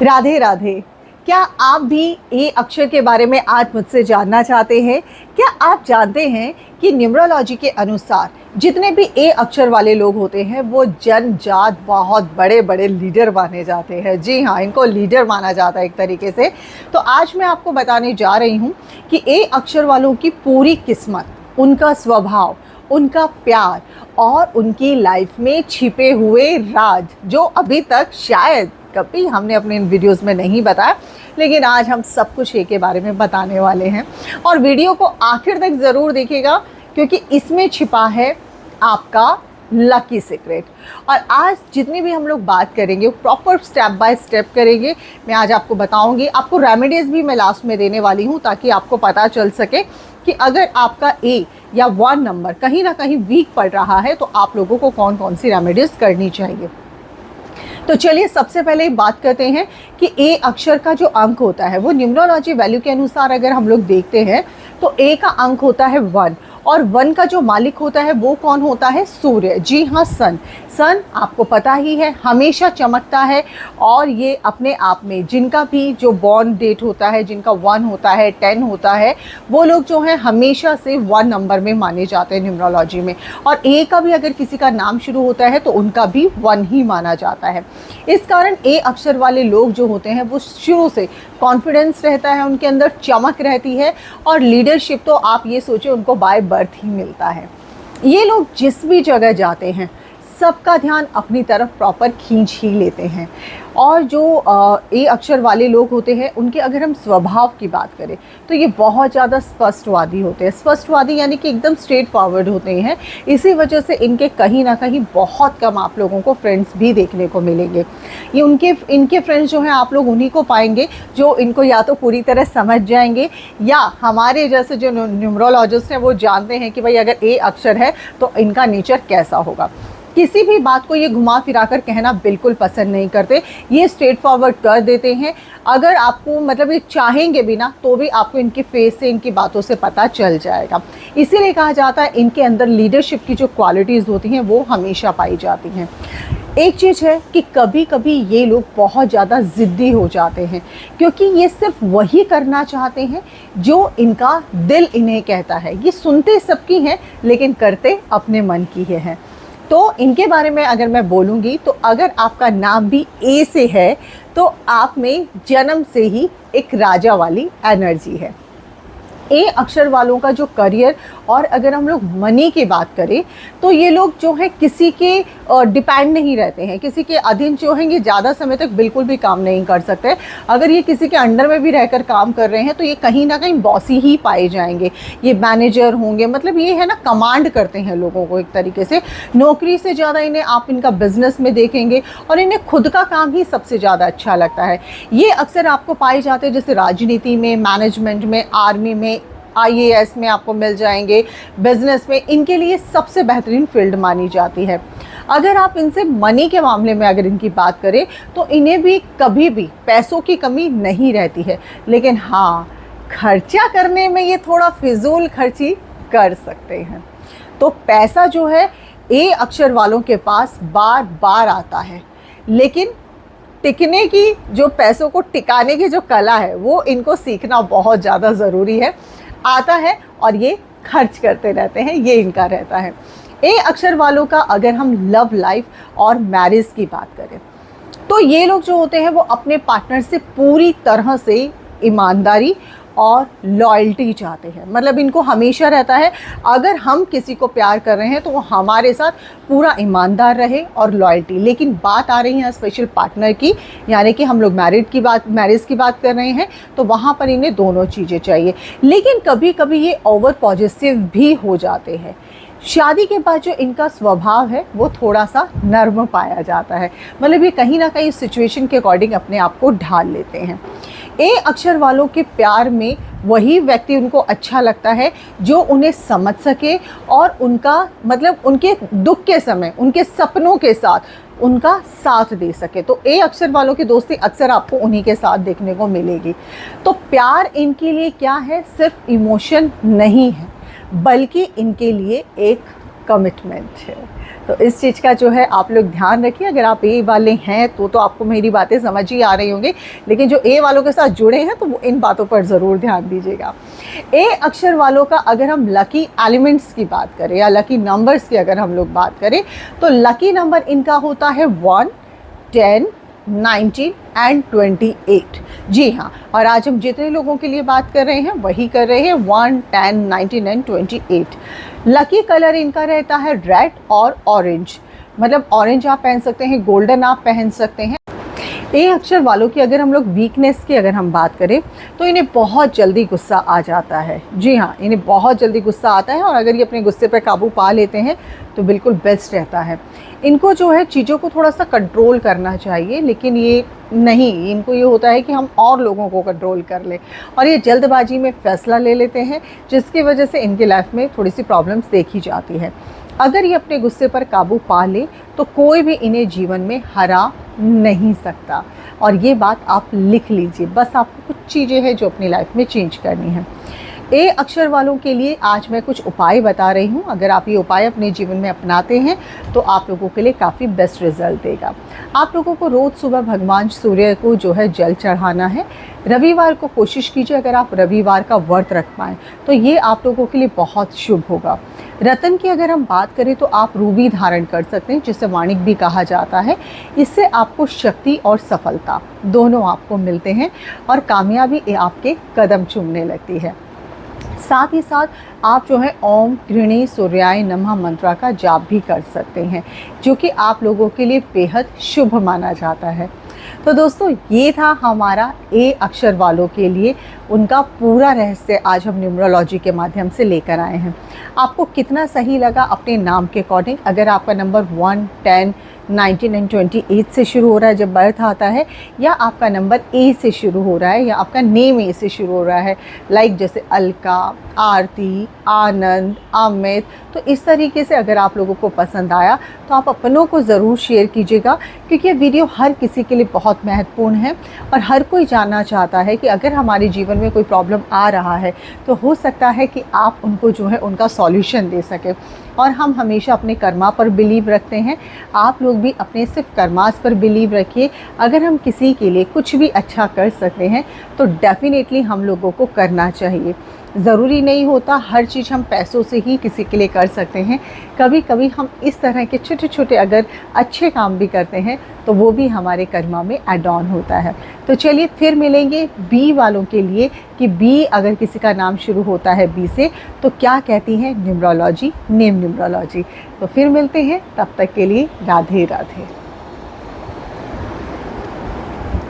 राधे राधे। क्या आप भी ए अक्षर के बारे में आज मुझसे जानना चाहते हैं? क्या आप जानते हैं कि न्यूमरोलॉजी के अनुसार जितने भी ए अक्षर वाले लोग होते हैं वो जनजात बहुत बड़े बड़े लीडर माने जाते हैं। जी हाँ, इनको लीडर माना जाता है एक तरीके से। तो आज मैं आपको बताने जा रही हूँ कि ए अक्षर वालों की पूरी किस्मत, उनका स्वभाव, उनका प्यार और उनकी लाइफ में छिपे हुए राज, जो अभी तक शायद कभी हमने अपने इन वीडियोस में नहीं बताया, लेकिन आज हम सब कुछ ए के बारे में बताने वाले हैं। और वीडियो को आखिर तक ज़रूर देखिएगा क्योंकि इसमें छिपा है आपका लकी सीक्रेट। और आज जितनी भी हम लोग बात करेंगे वो प्रॉपर स्टेप बाय स्टेप करेंगे। मैं आज आपको बताऊंगी, आपको रेमेडीज़ भी मैं लास्ट में देने वाली हूँ ताकि आपको पता चल सके कि अगर आपका ए या 1 नंबर कहीं ना कहीं वीक पड़ रहा है तो आप लोगों को कौन कौन सी रेमेडीज़ करनी चाहिए। तो चलिए सबसे पहले बात करते हैं कि ए अक्षर का जो अंक होता है वो न्यूमरोलॉजी वैल्यू के अनुसार अगर हम लोग देखते हैं तो ए का अंक होता है 1 और 1 का जो मालिक होता है वो कौन होता है? सूर्य। जी हाँ, सन। सन आपको पता ही है हमेशा चमकता है और ये अपने आप में जिनका भी जो बॉर्न डेट होता है, जिनका 1 होता है, 10 होता है, वो लोग जो है हमेशा से 1 नंबर में माने जाते हैं न्यूमरोलॉजी में। और ए का भी अगर किसी का नाम शुरू होता है तो उनका भी 1 ही माना जाता है। इस कारण ए अक्षर वाले लोग जो होते हैं वो शुरू से कॉन्फिडेंस रहता है, उनके अंदर चमक रहती है और लीडरशिप तो आप ये सोचें उनको बाय बर्थ ही मिलता है। ये लोग जिस भी जगह जाते हैं सबका ध्यान अपनी तरफ प्रॉपर खींच ही लेते हैं। और जो ए अक्षर वाले लोग होते हैं उनके अगर हम स्वभाव की बात करें तो ये बहुत ज़्यादा स्पष्टवादी होते हैं। स्पष्टवादी यानी कि एकदम स्ट्रेट फॉरवर्ड होते हैं। इसी वजह से इनके कहीं ना कहीं बहुत कम आप लोगों को फ्रेंड्स भी देखने को मिलेंगे। ये इनके फ्रेंड्स जो हैं आप लोग उन्हीं को पाएंगे जो इनको या तो पूरी तरह समझ जाएंगे या हमारे जैसे जो न्यूमरोलॉजिस्ट हैं वो जानते हैं कि भाई अगर ए अक्षर है तो इनका नेचर कैसा होगा। किसी भी बात को ये घुमा फिरा कर कहना बिल्कुल पसंद नहीं करते, ये स्ट्रेट फॉरवर्ड कर देते हैं। अगर आपको मतलब ये चाहेंगे भी ना तो भी आपको इनके फेस से, इनकी बातों से पता चल जाएगा। इसीलिए कहा जाता है इनके अंदर लीडरशिप की जो क्वालिटीज़ होती हैं वो हमेशा पाई जाती हैं। एक चीज़ है कि कभी कभी ये लोग बहुत ज़्यादा ज़िद्दी हो जाते हैं क्योंकि ये सिर्फ वही करना चाहते हैं जो इनका दिल इन्हें कहता है। ये सुनते सबकी हैं लेकिन करते अपने मन की ही हैं। तो इनके बारे में अगर मैं बोलूँगी तो अगर आपका नाम भी ए से है तो आप में जन्म से ही एक राजा वाली एनर्जी है। ए अक्षर वालों का जो करियर और अगर हम लोग मनी की बात करें तो ये लोग जो है किसी के डिपेंड नहीं रहते हैं, किसी के अधीन जो हैं ये ज़्यादा समय तक बिल्कुल भी काम नहीं कर सकते। अगर ये किसी के अंडर में भी रहकर काम कर रहे हैं तो ये कहीं ना कहीं बॉसी ही पाए जाएंगे। ये मैनेजर होंगे, मतलब ये है ना कमांड करते हैं लोगों को एक तरीके से। नौकरी से ज़्यादा इन्हें आप इनका बिजनेस में देखेंगे और इन्हें खुद का काम ही सबसे ज़्यादा अच्छा लगता है। ये अक्सर आपको पाए जाते हैं जैसे राजनीति में, मैनेजमेंट में, आर्मी में, IAS में आपको मिल जाएंगे, बिजनेस में। इनके लिए सबसे बेहतरीन फील्ड मानी जाती है। अगर आप इनसे मनी के मामले में अगर इनकी बात करें तो इन्हें भी कभी भी पैसों की कमी नहीं रहती है, लेकिन हाँ खर्चा करने में ये थोड़ा फिजूल खर्ची कर सकते हैं। तो पैसा जो है ए अक्षर वालों के पास बार बार आता है, लेकिन टिकने की, जो पैसों को टिकाने की जो कला है वो इनको सीखना बहुत ज़्यादा ज़रूरी है। आता है और ये खर्च करते रहते हैं, ये इनका रहता है। ए अक्षर वालों का अगर हम लव लाइफ और मैरिज की बात करें तो ये लोग जो होते हैं वो अपने पार्टनर से पूरी तरह से ईमानदारी और लॉयल्टी चाहते हैं। मतलब इनको हमेशा रहता है अगर हम किसी को प्यार कर रहे हैं तो वो हमारे साथ पूरा ईमानदार रहे और लॉयल्टी। लेकिन बात आ रही है स्पेशल पार्टनर की, यानी कि हम लोग मैरिज की बात कर रहे हैं तो वहाँ पर इन्हें दोनों चीज़ें चाहिए। लेकिन कभी कभी ये ओवर पॉजिटिव भी हो जाते हैं। शादी के बाद जो इनका स्वभाव है वो थोड़ा सा नर्म पाया जाता है, मतलब ये कहीं ना कहीं सिचुएशन के अकॉर्डिंग अपने आप को ढाल लेते हैं। ए अक्षर वालों के प्यार में वही व्यक्ति उनको अच्छा लगता है जो उन्हें समझ सके और उनका मतलब उनके दुख के समय, उनके सपनों के साथ उनका साथ दे सके। तो ए अक्षर वालों की दोस्ती अक्सर आपको उन्हीं के साथ देखने को मिलेगी। तो प्यार इनके लिए क्या है? सिर्फ इमोशन नहीं है बल्कि इनके लिए एक कमिटमेंट है। तो इस चीज़ का जो है आप लोग ध्यान रखिए। अगर आप ए वाले हैं तो आपको मेरी बातें समझ ही आ रही होंगी, लेकिन जो ए वालों के साथ जुड़े हैं तो वो इन बातों पर ज़रूर ध्यान दीजिएगा। ए अक्षर वालों का अगर हम लकी एलिमेंट्स की बात करें या लकी नंबर्स की अगर हम लोग बात करें तो लकी नंबर इनका होता है 1, 10, 19 एंड 28। जी हाँ, और आज हम जितने लोगों के लिए बात कर रहे हैं वही कर रहे हैं 1, 10, 19 एंड 28। लकी कलर इनका रहता है रेड और ऑरेंज, मतलब ऑरेंज आप पहन सकते हैं, गोल्डन आप पहन सकते हैं। ए अक्षर वालों की अगर हम लोग वीकनेस की अगर हम बात करें तो इन्हें बहुत जल्दी गुस्सा आ जाता है। जी हाँ, इन्हें बहुत जल्दी गुस्सा आता है और अगर ये अपने गुस्से पर काबू पा लेते हैं तो बिल्कुल बेस्ट रहता है। इनको जो है चीज़ों को थोड़ा सा कंट्रोल करना चाहिए, लेकिन ये नहीं, इनको ये होता है कि हम और लोगों को कंट्रोल कर लें और ये जल्दबाजी में फ़ैसला ले लेते हैं, जिसकी वजह से इनकी लाइफ में थोड़ी सी प्रॉब्लम्स देखी जाती है। अगर ये अपने गुस्से पर काबू पा ले तो कोई भी इन्हें जीवन में हरा नहीं सकता, और ये बात आप लिख लीजिए। बस आपको कुछ चीज़ें हैं जो अपनी लाइफ में चेंज करनी है। ए अक्षर वालों के लिए आज मैं कुछ उपाय बता रही हूँ। अगर आप ये उपाय अपने जीवन में अपनाते हैं तो आप लोगों के लिए काफ़ी बेस्ट रिजल्ट देगा। आप लोगों को रोज़ सुबह भगवान सूर्य को जो है जल चढ़ाना है। रविवार को कोशिश कीजिए अगर आप रविवार का व्रत रख पाएँ तो ये आप लोगों के लिए बहुत शुभ होगा। रतन की अगर हम बात करें तो आप रूबी धारण कर सकते हैं, जिसे वाणिक भी कहा जाता है। इससे आपको शक्ति और सफलता दोनों आपको मिलते हैं और कामयाबी आपके कदम चूमने लगती है। साथ ही साथ आप जो है ओम गृणी सूर्याय नमः मंत्रा का जाप भी कर सकते हैं, जो कि आप लोगों के लिए बेहद शुभ माना जाता है। तो दोस्तों, ये था हमारा ए अक्षर वालों के लिए उनका पूरा रहस्य आज हम न्यूमरोलॉजी के माध्यम से लेकर आए हैं। आपको कितना सही लगा अपने नाम के अकॉर्डिंग, अगर आपका नंबर 1, 10, 19 एंड 28 से शुरू हो रहा है जब बर्थ आता है, या आपका नंबर ए से शुरू हो रहा है, या आपका नेम ए से शुरू हो रहा है, लाइक जैसे अलका, आरती, आनंद, अमित, तो इस तरीके से अगर आप लोगों को पसंद आया तो आप अपनों को ज़रूर शेयर कीजिएगा, क्योंकि ये वीडियो हर किसी के लिए बहुत महत्वपूर्ण है और हर कोई जानना चाहता है कि अगर हमारे जीवन में कोई प्रॉब्लम आ रहा है तो हो सकता है कि आप उनको जो है उनका सॉल्यूशन दे सकें। और हम हमेशा अपने कर्मा पर बिलीव रखते हैं, आप लोग भी अपने सिर्फ कर्मास पर बिलीव रखिए। अगर हम किसी के लिए कुछ भी अच्छा कर सकते हैं तो डेफिनेटली हम लोगों को करना चाहिए। ज़रूरी नहीं होता हर चीज़ हम पैसों से ही किसी के लिए कर सकते हैं। कभी कभी हम इस तरह के छोटे छोटे अगर अच्छे काम भी करते हैं तो वो भी हमारे कर्मा में ऐड ऑन होता है। तो चलिए फिर मिलेंगे बी वालों के लिए कि बी अगर किसी का नाम शुरू होता है बी से तो क्या कहती है न्यूमरोलॉजी, नेम न्यूमरोलॉजी। तो फिर मिलते हैं, तब तक के लिए राधे राधे।